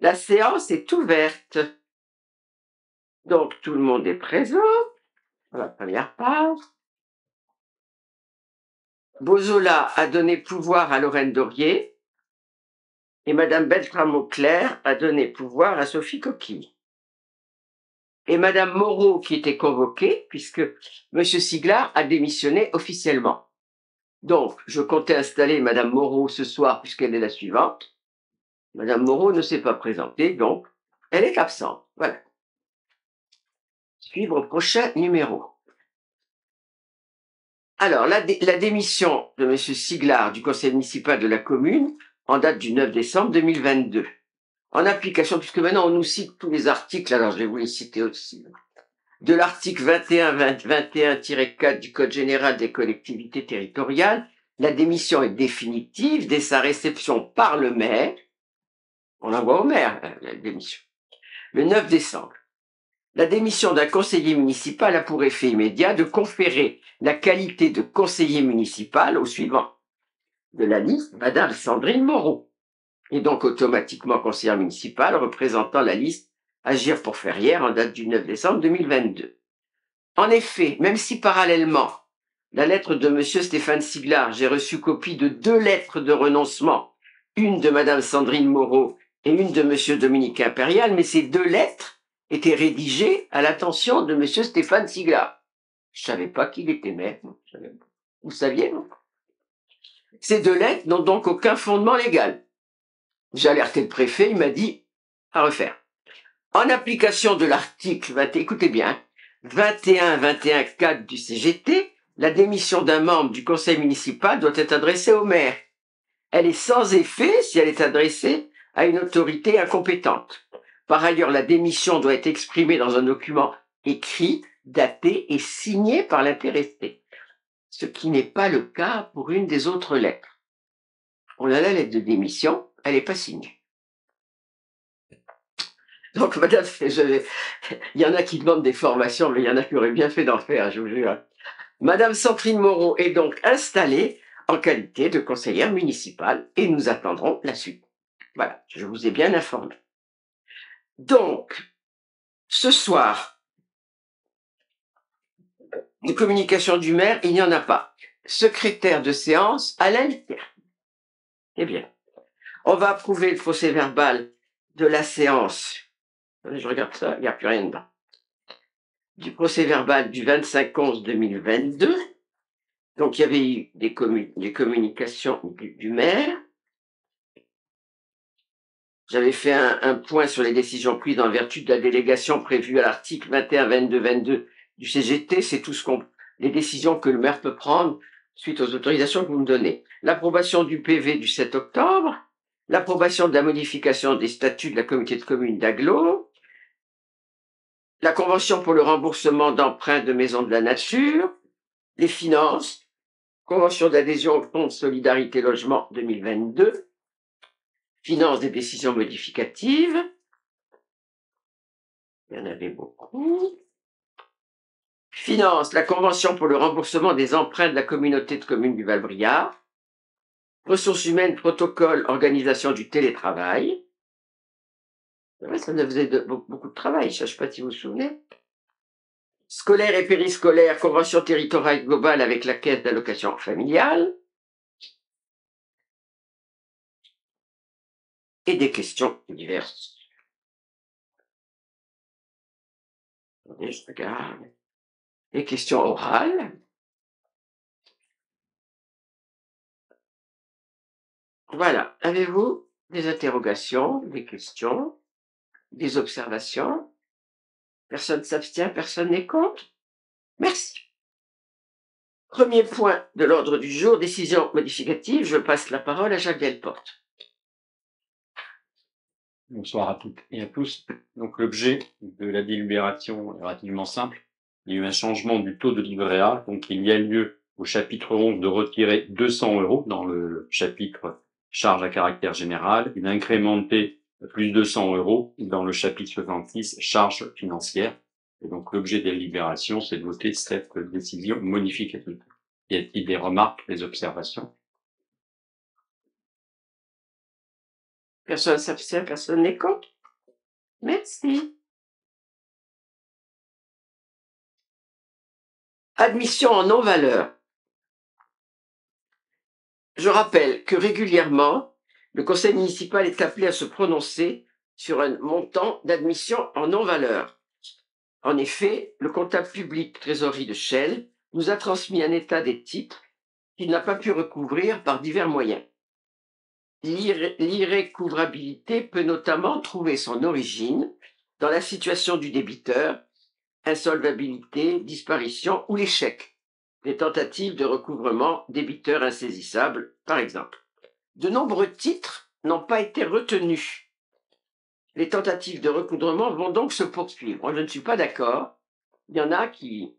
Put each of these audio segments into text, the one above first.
La séance est ouverte. Donc, tout le monde est présent. La première page. Bozola a donné pouvoir à Lorraine Dorier et Madame Beltrame-Auclair a donné pouvoir à Sophie Coquille. Et Madame Moreau, qui était convoquée, puisque Monsieur Siglar a démissionné officiellement. Donc, je comptais installer Madame Moreau ce soir, puisqu'elle est la suivante. Madame Moreau ne s'est pas présentée, donc elle est absente. Voilà. Suivre au prochain numéro. Alors, la démission de M. Siglar du conseil municipal de la commune en date du 9 décembre 2022. En application, puisque maintenant on nous cite tous les articles, alors je vais vous les citer aussi, de l'article 21-4 du Code général des collectivités territoriales, la démission est définitive dès sa réception par le maire. On l'envoie au maire, la démission. Le 9 décembre. La démission d'un conseiller municipal a pour effet immédiat de conférer la qualité de conseiller municipal au suivant de la liste, Madame Sandrine Moreau, et donc automatiquement conseillère municipale représentant la liste Agir pour Ferrières en date du 9 décembre 2022. En effet, même si parallèlement, la lettre de Monsieur Stéphane Siglar, j'ai reçu copie de 2 lettres de renoncement, une de Madame Sandrine Moreau et une de Monsieur Dominique Impérial, mais ces 2 lettres étaient rédigées à l'attention de Monsieur Stéphane Siglar. Je savais pas qu'il était maire. Vous saviez, non? Ces 2 lettres n'ont donc aucun fondement légal. J'ai alerté le préfet, il m'a dit à refaire. En application de l'article 20, écoutez bien, 21-4 du CGT, la démission d'un membre du conseil municipal doit être adressée au maire. Elle est sans effet si elle est adressée à une autorité incompétente. Par ailleurs, la démission doit être exprimée dans un document écrit, daté et signé par l'intéressé, ce qui n'est pas le cas pour une des autres lettres. On a la lettre de démission, elle n'est pas signée. Donc, madame, il y en a qui demandent des formations, mais il y en a qui auraient bien fait d'en faire, je vous jure. Madame Sandrine Moreau est donc installée en qualité de conseillère municipale et nous attendrons la suite. Voilà, je vous ai bien informé. Donc, ce soir, de communication du maire, il n'y en a pas. Secrétaire de séance, Alain Littère. Eh bien, on va approuver le procès-verbal de la séance. Je regarde ça, il n'y a plus rien dedans. Du procès-verbal du 25/11/2022. Donc, il y avait eu des communications du maire. J'avais fait un point sur les décisions prises en vertu de la délégation prévue à l'article 21-22-22 du CGT. C'est tout les décisions que le maire peut prendre suite aux autorisations que vous me donnez. L'approbation du PV du 7 octobre, l'approbation de la modification des statuts de la communauté de communes d'Aglo, la convention pour le remboursement d'emprunts de maisons de la nature, les finances, convention d'adhésion au Fonds de solidarité logement 2022, finance des décisions modificatives, il y en avait beaucoup, finance la convention pour le remboursement des emprunts de la communauté de communes du Val-Briard, ressources humaines, protocole, organisation du télétravail, ça nous faisait beaucoup de travail, je ne sais pas si vous vous souvenez, scolaire et périscolaire, convention territoriale globale avec la caisse d'allocation familiale, et des questions diverses. Attendez, je regarde. Les questions orales. Voilà. Avez-vous des interrogations, des questions, des observations? Personne ne s'abstient, personne n'est contre? Merci. Premier point de l'ordre du jour, décision modificative. Je passe la parole à Jacques Delporte. Bonsoir à toutes et à tous. Donc l'objet de la délibération est relativement simple. Il y a eu un changement du taux de livret A, donc il y a lieu au chapitre 11 de retirer 200 € dans le chapitre charges à caractère général et d'incrémenter plus 200 € dans le chapitre 66 charges financières. Et donc l'objet des délibérations, c'est de voter cette décision modificative. Y a-t-il des remarques, des observations? Personne ne s'abstient, personne n'est contre? Merci. Admission en non-valeur. Je rappelle que régulièrement, le conseil municipal est appelé à se prononcer sur un montant d'admission en non-valeur. En effet, le comptable public trésorerie de Chelles nous a transmis un état des titres qu'il n'a pas pu recouvrir par divers moyens. L'irrécouvrabilité peut notamment trouver son origine dans la situation du débiteur, insolvabilité, disparition ou l'échec des tentatives de recouvrement débiteurs insaisissables, par exemple. De nombreux titres n'ont pas été retenus. Les tentatives de recouvrement vont donc se poursuivre. Moi, je ne suis pas d'accord. Il y en a qui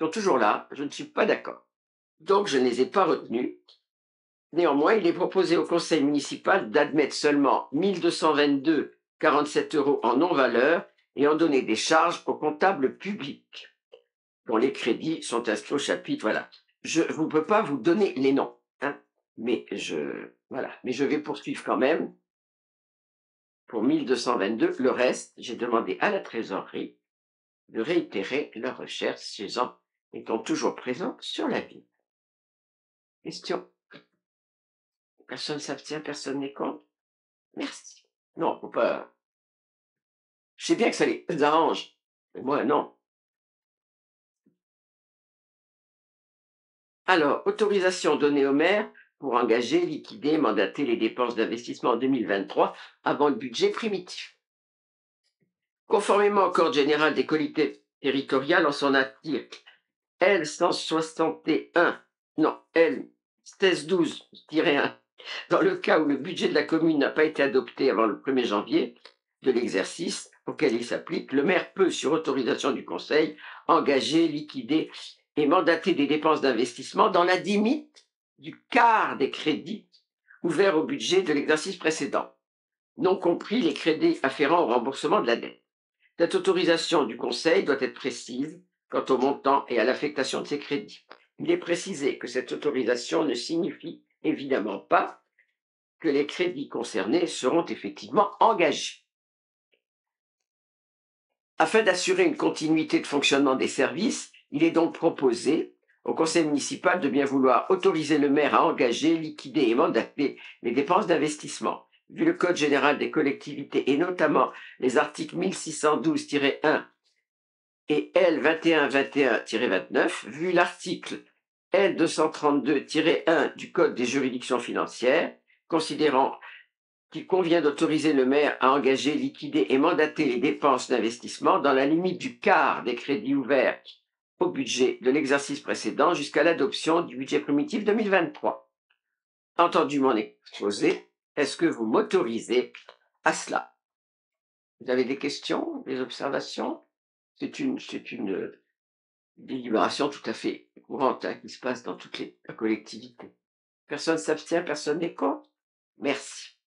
sont toujours là. Je ne suis pas d'accord. Donc, je ne les ai pas retenus. Néanmoins, il est proposé au conseil municipal d'admettre seulement 1222,47 € en non-valeur et en donner des charges au comptable public, dont les crédits sont inscrits au chapitre. Voilà. Je ne peux pas vous donner les noms, hein, mais je vais poursuivre quand même. Pour 1222, le reste, j'ai demandé à la trésorerie de réitérer leurs recherches, ces gens étant toujours présents sur la ville. Question? Personne s'abstient, personne n'est contre? Merci. Non, faut pas. Je sais bien que ça les arrange, mais moi, non. Alors, autorisation donnée au maire pour engager, liquider, mandater les dépenses d'investissement en 2023 avant le budget primitif. Conformément au Code général des collectivités territoriales en son article L 1612-1, dans le cas où le budget de la commune n'a pas été adopté avant le 1er janvier de l'exercice auquel il s'applique, le maire peut, sur autorisation du conseil, engager, liquider et mandater des dépenses d'investissement dans la limite du quart des crédits ouverts au budget de l'exercice précédent, non compris les crédits afférents au remboursement de la dette. Cette autorisation du conseil doit être précise quant au montant et à l'affectation de ces crédits. Il est précisé que cette autorisation ne signifie évidemment pas que les crédits concernés seront effectivement engagés. Afin d'assurer une continuité de fonctionnement des services, il est donc proposé au conseil municipal de bien vouloir autoriser le maire à engager, liquider et mandater les dépenses d'investissement. Vu le Code général des collectivités et notamment les articles 1612-1 et L 2121-29, vu l'article L 232-1 du Code des juridictions financières, considérant qu'il convient d'autoriser le maire à engager, liquider et mandater les dépenses d'investissement dans la limite du quart des crédits ouverts au budget de l'exercice précédent jusqu'à l'adoption du budget primitif 2023. Entendu mon exposé, est-ce que vous m'autorisez à cela? Vous avez des questions, des observations? C'est une délibération tout à fait courante qui se passe dans toutes les collectivités. Personne s'abstient, personne n'est contre? Merci.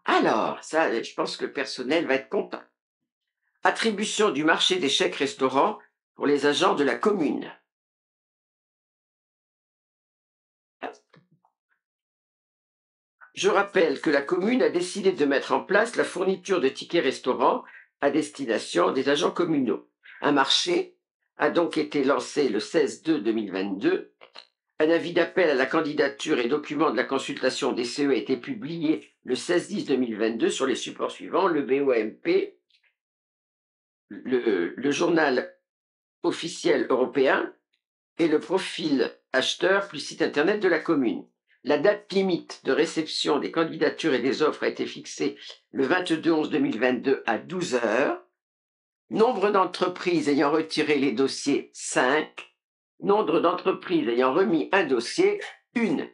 Alors, ça, je pense que le personnel va être content. Attribution du marché des chèques restaurants pour les agents de la commune. Je rappelle que la commune a décidé de mettre en place la fourniture de tickets restaurants à destination des agents communaux. Un marché a donc été lancé le 16/2/2022. Un avis d'appel à la candidature et document de la consultation des CE a été publié le 16/10/2022 sur les supports suivants, le BOMP, le journal officiel européen et le profil acheteur plus site internet de la commune. La date limite de réception des candidatures et des offres a été fixée le 22/11/2022 à 12 heures. Nombre d'entreprises ayant retiré les dossiers, 5. Nombre d'entreprises ayant remis un dossier, 1.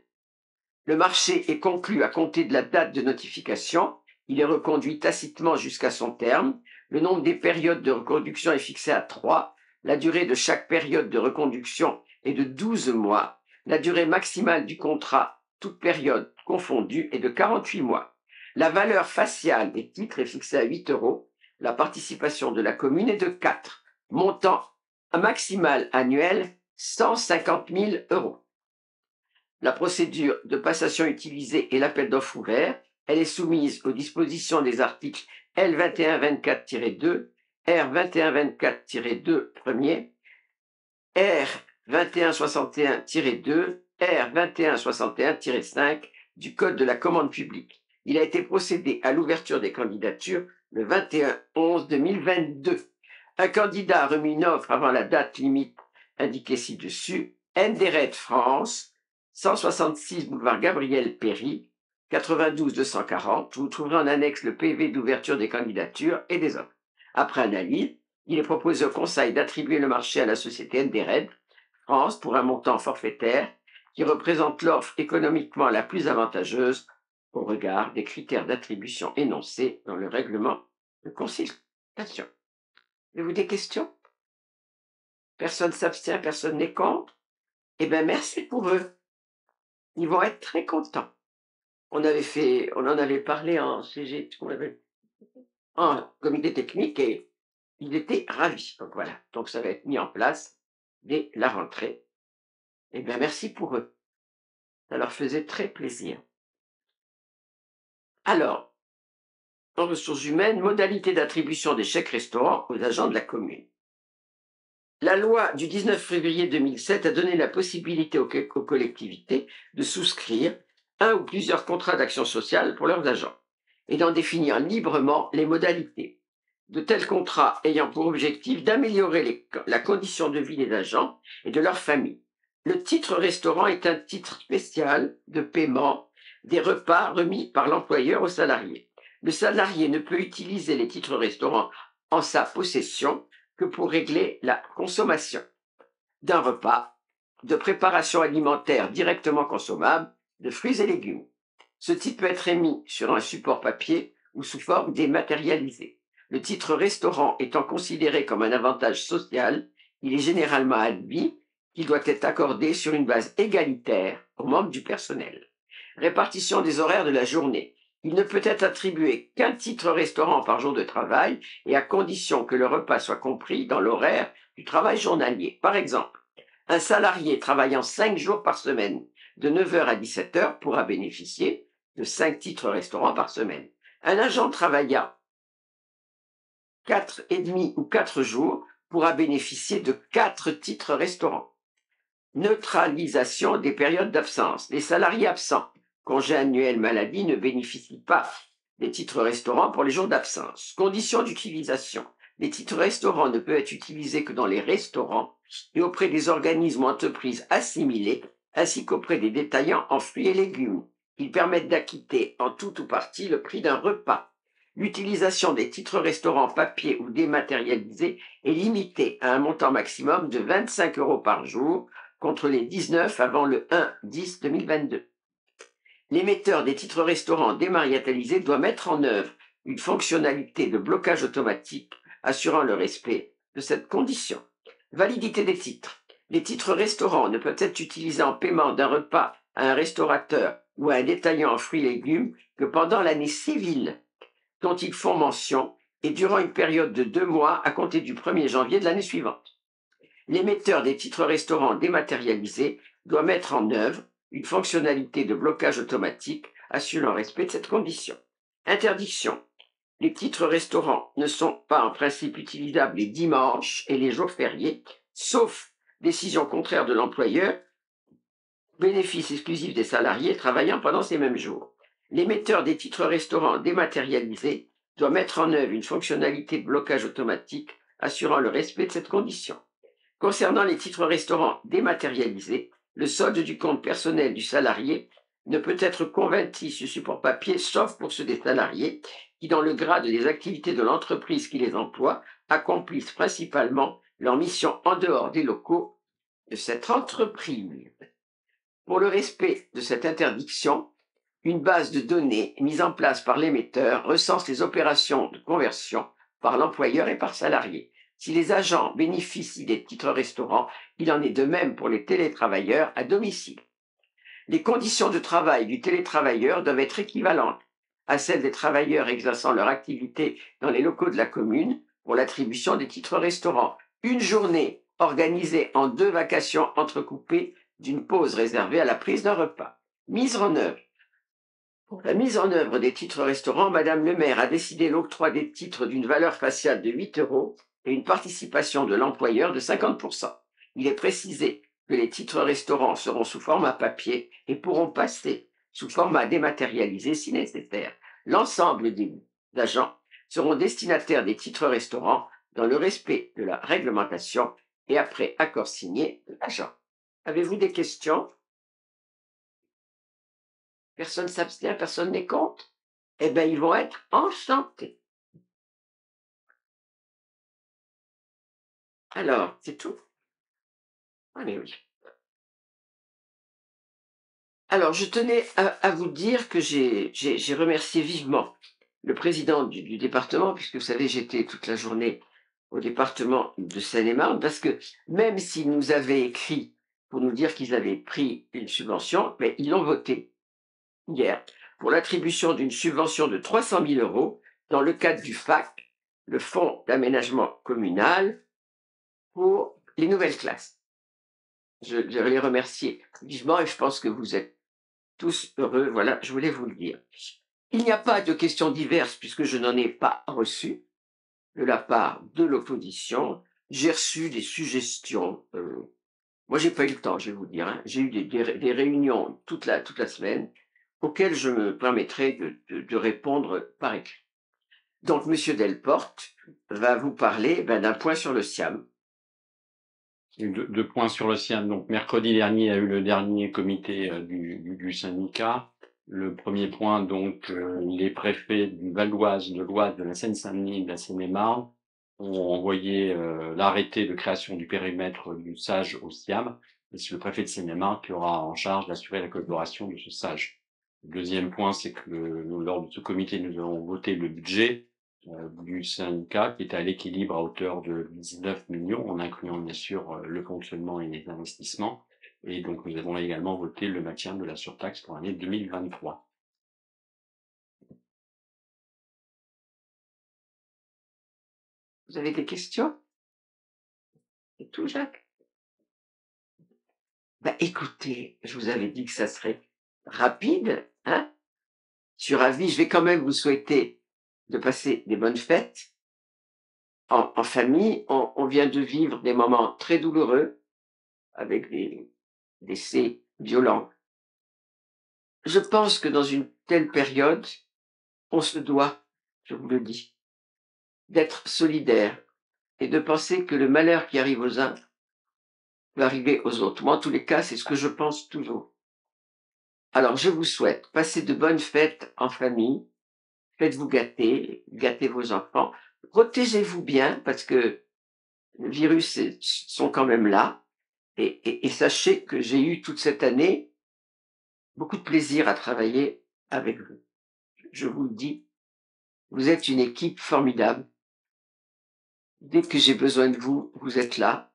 Le marché est conclu à compter de la date de notification. Il est reconduit tacitement jusqu'à son terme. Le nombre des périodes de reconduction est fixé à 3. La durée de chaque période de reconduction est de 12 mois. La durée maximale du contrat, toute période confondue, est de 48 mois. La valeur faciale des titres est fixée à 8 €. La participation de la commune est de 4. Montant maximal annuel, 150 000 €. La procédure de passation utilisée est l'appel d'offres ouvert. Elle est soumise aux dispositions des articles L 2124-2, R 2124-2 premier, R 2161-2, R 2161-5 du Code de la commande publique. Il a été procédé à l'ouverture des candidatures le 21/11/2022. Un candidat a remis une offre avant la date limite indiquée ci-dessus. NDRED France, 166 boulevard Gabriel Péry, 92 240. Vous trouverez en annexe le PV d'ouverture des candidatures et des offres. Après analyse, il est proposé au Conseil d'attribuer le marché à la société NDRED France pour un montant forfaitaire qui représente l'offre économiquement la plus avantageuse au regard des critères d'attribution énoncés dans le règlement de consultation. Avez-vous des questions? Personne s'abstient, personne n'est contre? Eh bien, merci pour eux. Ils vont être très contents. On en avait parlé en CG, en comité technique et ils étaient ravis. Donc voilà. Donc ça va être mis en place dès la rentrée. Eh bien, merci pour eux. Ça leur faisait très plaisir. Alors, en ressources humaines, modalité d'attribution des chèques restaurants aux agents de la commune. La loi du 19 février 2007 a donné la possibilité aux collectivités de souscrire un ou plusieurs contrats d'action sociale pour leurs agents et d'en définir librement les modalités. De tels contrats ayant pour objectif d'améliorer la condition de vie des agents et de leurs familles. Le titre restaurant est un titre spécial de paiement des repas remis par l'employeur aux salariés. Le salarié ne peut utiliser les titres restaurants en sa possession que pour régler la consommation d'un repas de préparation alimentaire directement consommable de fruits et légumes. Ce titre peut être émis sur un support papier ou sous forme dématérialisée. Le titre restaurant étant considéré comme un avantage social, il est généralement admis qu'il doit être accordé sur une base égalitaire aux membres du personnel. Répartition des horaires de la journée. Il ne peut être attribué qu'un titre restaurant par jour de travail et à condition que le repas soit compris dans l'horaire du travail journalier. Par exemple, un salarié travaillant 5 jours par semaine, de 9h à 17h, pourra bénéficier de 5 titres restaurants par semaine. Un agent travaillant 4,5 ou 4 jours pourra bénéficier de 4 titres restaurants. Neutralisation des périodes d'absence. Les salariés absents, congé annuel maladie, ne bénéficient pas des titres restaurants pour les jours d'absence. Conditions d'utilisation. Les titres restaurants ne peuvent être utilisés que dans les restaurants et auprès des organismes ou entreprises assimilés, ainsi qu'auprès des détaillants en fruits et légumes. Ils permettent d'acquitter en tout ou partie le prix d'un repas. L'utilisation des titres restaurants papier ou dématérialisés est limitée à un montant maximum de 25 € par jour, contre les 19 avant le 1/10/2022. L'émetteur des titres restaurants dématérialisés doit mettre en œuvre une fonctionnalité de blocage automatique assurant le respect de cette condition. Validité des titres. Les titres restaurants ne peuvent être utilisés en paiement d'un repas à un restaurateur ou à un détaillant en fruits et légumes que pendant l'année civile dont ils font mention et durant une période de 2 mois à compter du 1er janvier de l'année suivante. L'émetteur des titres restaurants dématérialisés doit mettre en œuvre une fonctionnalité de blocage automatique assurant le respect de cette condition. Interdiction. Les titres restaurants ne sont pas en principe utilisables les dimanches et les jours fériés, sauf décision contraire de l'employeur, bénéfice exclusif des salariés travaillant pendant ces mêmes jours. L'émetteur des titres restaurants dématérialisés doit mettre en œuvre une fonctionnalité de blocage automatique assurant le respect de cette condition. Concernant les titres restaurants dématérialisés, le solde du compte personnel du salarié ne peut être converti sur support papier sauf pour ceux des salariés qui, dans le grade des activités de l'entreprise qui les emploie, accomplissent principalement leur mission en dehors des locaux de cette entreprise. Pour le respect de cette interdiction, une base de données mise en place par l'émetteur recense les opérations de conversion par l'employeur et par salarié. Si les agents bénéficient des titres restaurants, il en est de même pour les télétravailleurs à domicile. Les conditions de travail du télétravailleur doivent être équivalentes à celles des travailleurs exerçant leur activité dans les locaux de la commune pour l'attribution des titres restaurants. Une journée organisée en 2 vacations entrecoupées d'une pause réservée à la prise d'un repas. Mise en œuvre. Pour la mise en œuvre des titres restaurants, Madame le maire a décidé l'octroi des titres d'une valeur faciale de 8 € et une participation de l'employeur de 50%. Il est précisé que les titres restaurants seront sous format papier et pourront passer sous format dématérialisé si nécessaire. L'ensemble des agents seront destinataires des titres restaurants dans le respect de la réglementation et après accord signé de l'agent. Avez-vous des questions? Personne ne s'abstient, personne n'est contre? Eh bien, ils vont être enchantés. Alors, c'est tout? Allez, oui. Alors, je tenais à vous dire que j'ai remercié vivement le président du département, puisque vous savez, j'étais toute la journée au département de Seine-et-Marne, parce que même s'ils nous avaient écrit pour nous dire qu'ils avaient pris une subvention, mais ils l'ont voté hier pour l'attribution d'une subvention de 300 000 € dans le cadre du FAC, le Fonds d'aménagement communal, pour les nouvelles classes. Je les remercier vivement et je pense que vous êtes tous heureux. Voilà, je voulais vous le dire. Il n'y a pas de questions diverses puisque je n'en ai pas reçu de la part de l'opposition. J'ai reçu des suggestions. Moi, j'ai pas eu le temps, je vais vous dire. Hein. J'ai eu des réunions toute la semaine auxquelles je me permettrai de répondre par écrit. Donc, Monsieur Delporte va vous parler d'un point sur le SIAM. Deux points sur le SIAM. Donc, mercredi dernier, il y a eu le dernier comité du syndicat. Le premier point, donc, les préfets du Val d'Oise, de l'Oise, de la Seine-Saint-Denis, de la Seine-et-Marne ont envoyé l'arrêté de création du périmètre du SAGE au SIAM. Et c'est le préfet de Seine-et-Marne qui aura en charge d'assurer la collaboration de ce SAGE. Le deuxième point, c'est que lors de ce comité, nous avons voté le budget du syndicat qui est à l'équilibre à hauteur de 19 millions, en incluant bien sûr le fonctionnement et les investissements. Et donc nous avons également voté le maintien de la surtaxe pour l'année 2023. Vous avez des questions? C'est tout, Jacques? Écoutez, je vous avais dit que ça serait rapide, hein? Je suis ravi, je vais quand même vous souhaiter de passer des bonnes fêtes en famille. On vient de vivre des moments très douloureux avec des décès violents. Je pense que dans une telle période, on se doit, je vous le dis, d'être solidaire et de penser que le malheur qui arrive aux uns peut arriver aux autres. Moi, en tous les cas, c'est ce que je pense toujours. Alors, je vous souhaite passer de bonnes fêtes en famille. Faites-vous gâter, gâtez vos enfants. Protégez-vous bien parce que les virus sont quand même là. Et sachez que j'ai eu toute cette année beaucoup de plaisir à travailler avec vous. Je vous le dis, vous êtes une équipe formidable. Dès que j'ai besoin de vous, vous êtes là.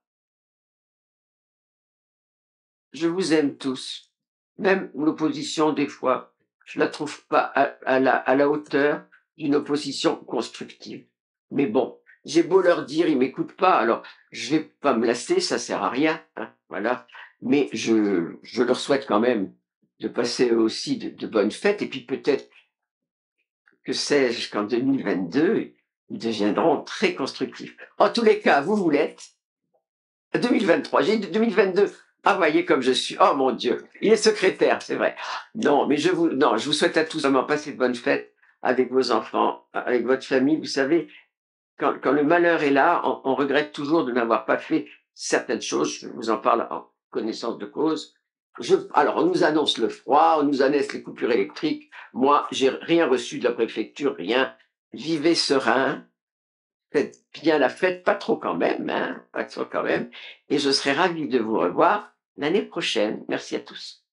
Je vous aime tous. Même l'opposition, des fois, je la trouve pas à la hauteur d'une opposition constructive. Mais bon, j'ai beau leur dire, ils m'écoutent pas, alors je vais pas me lasser, ça sert à rien, hein, voilà. Mais je leur souhaite quand même de passer aussi de bonnes fêtes, et puis peut-être, que sais-je, qu'en 2022, ils deviendront très constructifs. En tous les cas, vous l'êtes. 2023, j'ai dit 2022. Ah, voyez comme je suis. Oh mon Dieu, il est secrétaire, c'est vrai. Non, mais je vous souhaite à tous vraiment passer de bonnes fêtes avec vos enfants, avec votre famille. Vous savez, quand le malheur est là, on regrette toujours de n'avoir pas fait certaines choses. Je vous en parle en connaissance de cause. Alors, on nous annonce le froid, on nous annonce les coupures électriques. Moi, j'ai rien reçu de la préfecture, rien. Vivez serein. Faites bien la fête, pas trop quand même, hein, pas trop quand même. Et je serai ravi de vous revoir l'année prochaine. Merci à tous.